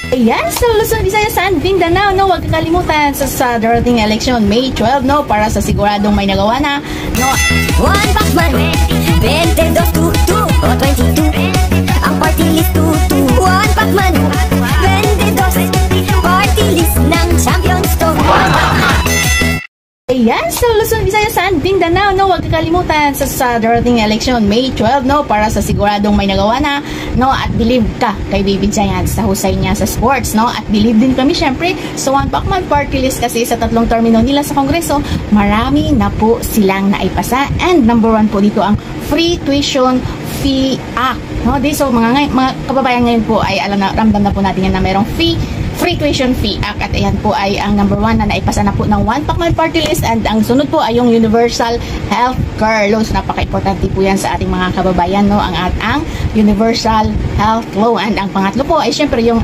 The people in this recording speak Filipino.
Ayan, sa Luzon, Visayas and Mindanao, no, huwag kakalimutan sa darating election, May 12, no, para sa siguradong may nagawa na, no. One Pacman, 22 o 22, ang party list tutu. One Pacman, 22, party list ng Champions to. Ayan, sa Luzon, Visayas and Mindanao, no, huwag kakalimutan sa darating election, May 12, no, para sa siguradong may nagawa na, no, at believe ka kay Baby Giant sa husay niya sa sports, no, at believe din kami syempre sa One Pacman party list kasi sa 3 termino nila sa Kongreso, marami na po silang naipasa, and number 1 po dito ang Free Tuition Fee Act, no, so mga kababayan ngayon po ay alam na, ramdam na po natin yan na mayroong Free Tuition Fee Act, at ayan po ay ang number 1 na naipasa na po ng One Pacman party list, and ang sunod po ay yung Universal Health Care Laws. Napaka-importante po yan sa ating mga kababayan, no, ang Universal Health Law, and ang pangatlo po ay syempre yung